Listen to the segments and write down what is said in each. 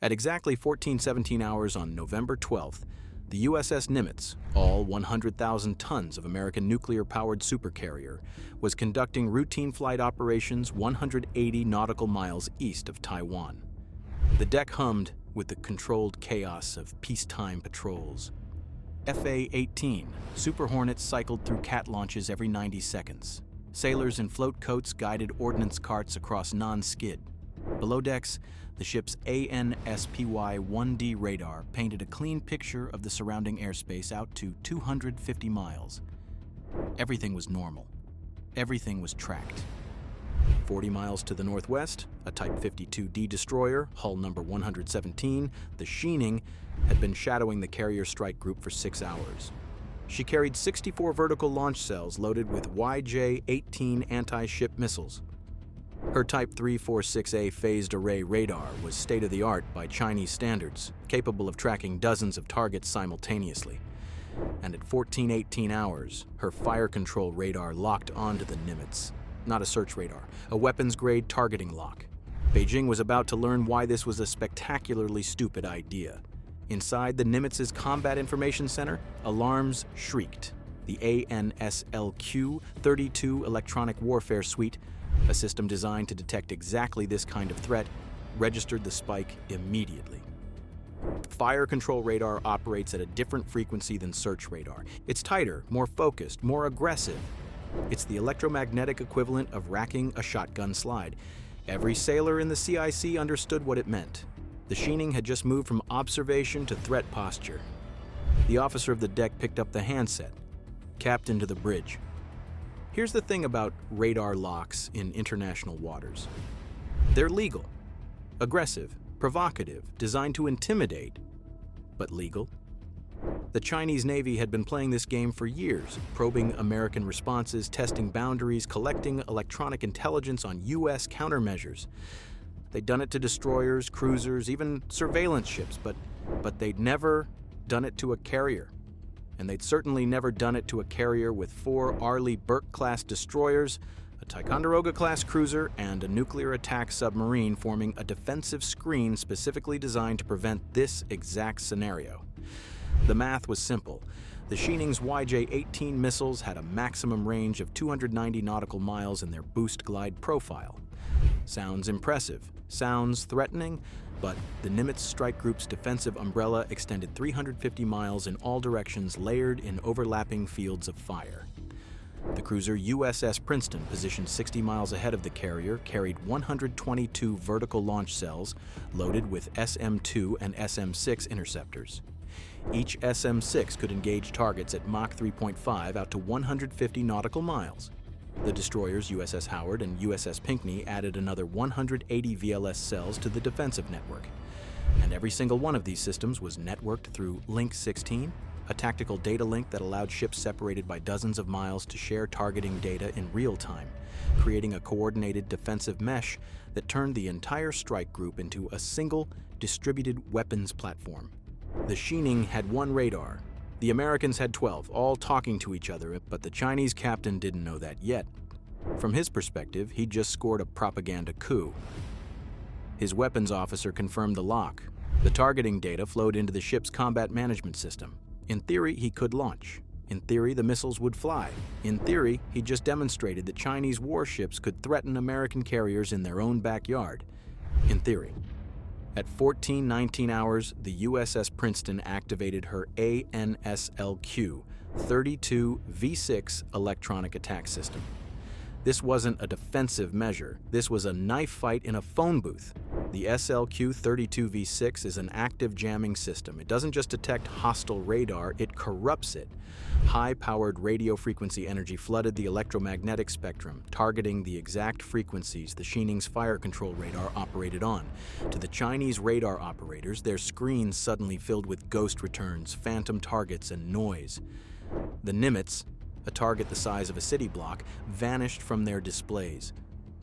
At exactly 14:17 hours on November 12th, the USS Nimitz, all 100,000 tons of American nuclear-powered supercarrier, was conducting routine flight operations 180 nautical miles east of Taiwan. The deck hummed with the controlled chaos of peacetime patrols. FA-18 Super Hornets cycled through cat launches every 90 seconds. Sailors in float coats guided ordnance carts across non-skid. Below decks, the ship's ANSPY-1D radar painted a clean picture of the surrounding airspace out to 250 miles. Everything was normal. Everything was tracked. 40 miles to the northwest, a Type 52D destroyer, hull number 117, the Xining, had been shadowing the carrier strike group for 6 hours. She carried 64 vertical launch cells loaded with YJ-18 anti-ship missiles. Her Type 346A phased array radar was state-of-the-art by Chinese standards, capable of tracking dozens of targets simultaneously. And at 14:18 hours, her fire control radar locked onto the Nimitz. Not a search radar, a weapons-grade targeting lock. Beijing was about to learn why this was a spectacularly stupid idea. Inside the Nimitz's Combat Information Center, alarms shrieked. The ANSLQ-32 Electronic Warfare Suite, a system designed to detect exactly this kind of threat, registered the spike immediately. Fire control radar operates at a different frequency than search radar. It's tighter, more focused, more aggressive. It's the electromagnetic equivalent of racking a shotgun slide. Every sailor in the CIC understood what it meant. The Xining had just moved from observation to threat posture. The officer of the deck picked up the handset, capped into the bridge. Here's the thing about radar locks in international waters. They're legal, aggressive, provocative, designed to intimidate, but legal. The Chinese Navy had been playing this game for years, probing American responses, testing boundaries, collecting electronic intelligence on U.S. countermeasures. They'd done it to destroyers, cruisers, even surveillance ships, but they'd never done it to a carrier. And they'd certainly never done it to a carrier with 4 Arleigh Burke-class destroyers, a Ticonderoga-class cruiser, and a nuclear attack submarine forming a defensive screen specifically designed to prevent this exact scenario. The math was simple. The Xining's YJ-18 missiles had a maximum range of 290 nautical miles in their boost glide profile. Sounds impressive, sounds threatening, but the Nimitz strike group's defensive umbrella extended 350 miles in all directions, layered in overlapping fields of fire. The cruiser USS Princeton, positioned 60 miles ahead of the carrier, carried 122 vertical launch cells loaded with SM-2 and SM-6 interceptors. Each SM-6 could engage targets at Mach 3.5 out to 150 nautical miles. The destroyers USS Howard and USS Pinckney added another 180 VLS cells to the defensive network. And every single one of these systems was networked through Link 16, a tactical data link that allowed ships separated by dozens of miles to share targeting data in real time, creating a coordinated defensive mesh that turned the entire strike group into a single distributed weapons platform. The Xining had 1 radar. The Americans had 12, all talking to each other, but the Chinese captain didn't know that yet. From his perspective, he'd just scored a propaganda coup. His weapons officer confirmed the lock. The targeting data flowed into the ship's combat management system. In theory, he could launch. In theory, the missiles would fly. In theory, he just demonstrated that Chinese warships could threaten American carriers in their own backyard. In theory. At 14:19 hours, the USS Princeton activated her ANSLQ-32 V6 electronic attack system. This wasn't a defensive measure. This was a knife fight in a phone booth. The SLQ-32 V6 is an active jamming system. It doesn't just detect hostile radar, it corrupts it. High-powered radio frequency energy flooded the electromagnetic spectrum, targeting the exact frequencies the Xining's fire control radar operated on. To the Chinese radar operators, their screens suddenly filled with ghost returns, phantom targets, and noise. The Nimitz, a target the size of a city block, vanished from their displays,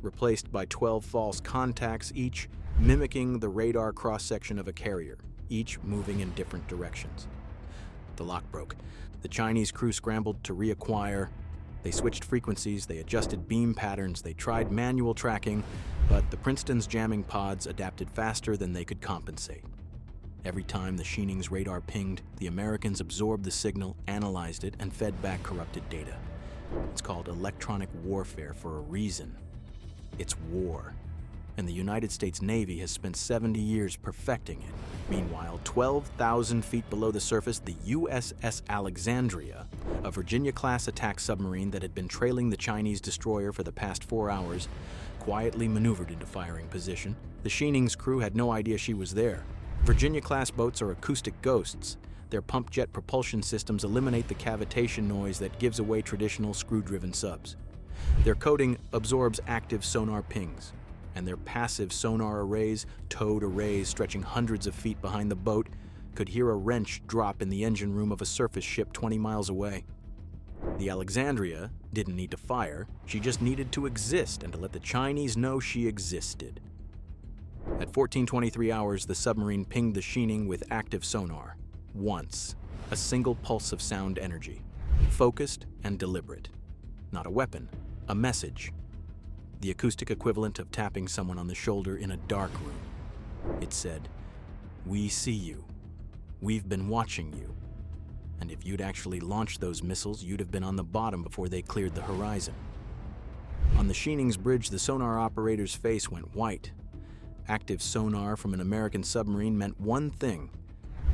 replaced by 12 false contacts, each mimicking the radar cross-section of a carrier, each moving in different directions. The lock broke. The Chinese crew scrambled to reacquire They switched frequencies, they adjusted beam patterns, they tried manual tracking, but the Princeton's jamming pods adapted faster than they could compensate. Every time the Xining's radar pinged, the Americans absorbed the signal, analyzed it, and fed back corrupted data. It's called electronic warfare for a reason. It's war. And the United States Navy has spent 70 years perfecting it. Meanwhile, 12,000 feet below the surface, the USS Alexandria, a Virginia-class attack submarine that had been trailing the Chinese destroyer for the past 4 hours, quietly maneuvered into firing position. The Xining's crew had no idea she was there. Virginia-class boats are acoustic ghosts. Their pump-jet propulsion systems eliminate the cavitation noise that gives away traditional screw-driven subs. Their coating absorbs active sonar pings, and their passive sonar arrays, towed arrays stretching hundreds of feet behind the boat, could hear a wrench drop in the engine room of a surface ship 20 miles away. The Alexandria didn't need to fire, she just needed to exist and to let the Chinese know she existed. At 14:23 hours, the submarine pinged the Xining with active sonar. Once. A single pulse of sound energy. Focused and deliberate. Not a weapon, a message. The acoustic equivalent of tapping someone on the shoulder in a dark room. It said, "We see you. We've been watching you. And if you'd actually launched those missiles, you'd have been on the bottom before they cleared the horizon." On the Xining's bridge, the sonar operator's face went white. Active sonar from an American submarine meant one thing.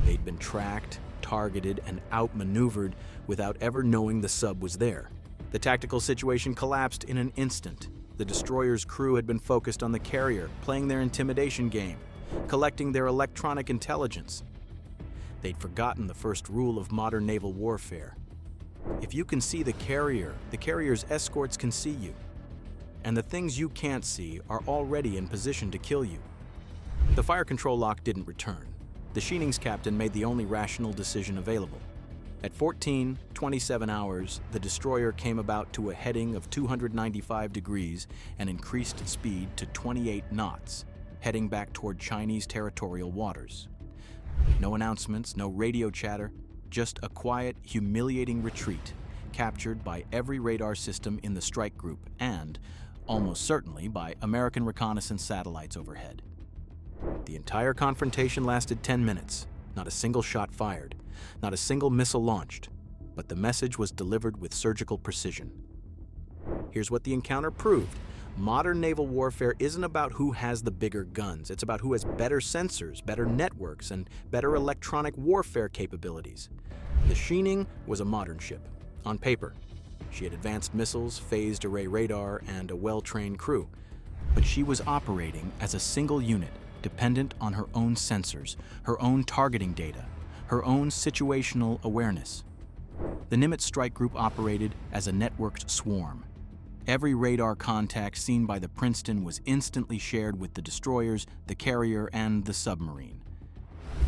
They'd been tracked, targeted, and outmaneuvered without ever knowing the sub was there. The tactical situation collapsed in an instant. The destroyer's crew had been focused on the carrier, playing their intimidation game, collecting their electronic intelligence. They'd forgotten the first rule of modern naval warfare. If you can see the carrier's escorts can see you. And the things you can't see are already in position to kill you. The fire control lock didn't return. The Xining's captain made the only rational decision available. At 14:27 hours, the destroyer came about to a heading of 295 degrees and increased speed to 28 knots, heading back toward Chinese territorial waters. No announcements, no radio chatter, just a quiet, humiliating retreat, captured by every radar system in the strike group and, almost certainly, by American reconnaissance satellites overhead. The entire confrontation lasted 10 minutes. Not a single shot fired, not a single missile launched, but the message was delivered with surgical precision. Here's what the encounter proved. Modern naval warfare isn't about who has the bigger guns. It's about who has better sensors, better networks, and better electronic warfare capabilities. The Xining was a modern ship, on paper. She had advanced missiles, phased array radar, and a well-trained crew. But she was operating as a single unit, dependent on her own sensors, her own targeting data, her own situational awareness. The Nimitz strike group operated as a networked swarm. Every radar contact seen by the Princeton was instantly shared with the destroyers, the carrier, and the submarine.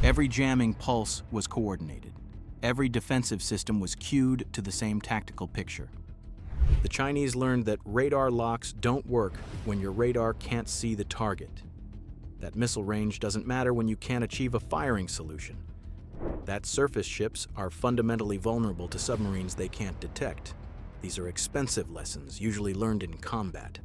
Every jamming pulse was coordinated. Every defensive system was cued to the same tactical picture. The Chinese learned that radar locks don't work when your radar can't see the target. That missile range doesn't matter when you can't achieve a firing solution. That surface ships are fundamentally vulnerable to submarines they can't detect. These are expensive lessons, usually learned in combat.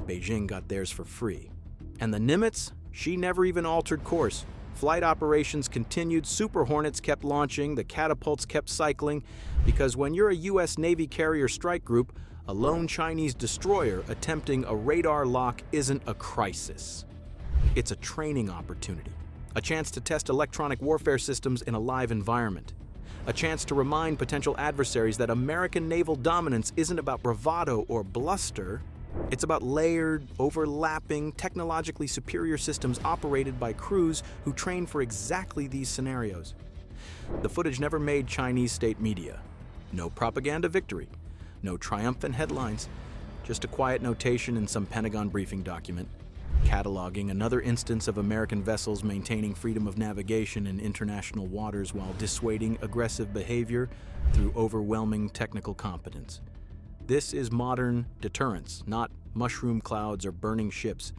Beijing got theirs for free. And the Nimitz? She never even altered course. Flight operations continued, Super Hornets kept launching, the catapults kept cycling, because when you're a U.S. Navy carrier strike group, a lone Chinese destroyer attempting a radar lock isn't a crisis. It's a training opportunity, a chance to test electronic warfare systems in a live environment, a chance to remind potential adversaries that American naval dominance isn't about bravado or bluster. It's about layered, overlapping, technologically superior systems operated by crews who train for exactly these scenarios. The footage never made Chinese state media. No propaganda victory, no triumphant headlines, just a quiet notation in some Pentagon briefing document, cataloging another instance of American vessels maintaining freedom of navigation in international waters while dissuading aggressive behavior through overwhelming technical competence. This is modern deterrence, not mushroom clouds or burning ships.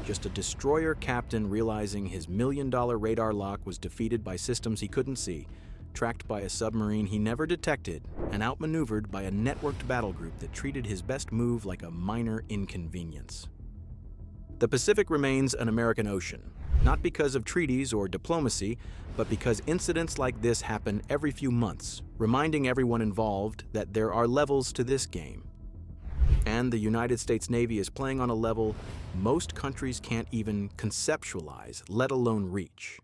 Just a destroyer captain realizing his $1 million radar lock was defeated by systems he couldn't see, tracked by a submarine he never detected, and outmaneuvered by a networked battle group that treated his best move like a minor inconvenience. The Pacific remains an American ocean, not because of treaties or diplomacy, but because incidents like this happen every few months, reminding everyone involved that there are levels to this game. And the United States Navy is playing on a level most countries can't even conceptualize, let alone reach.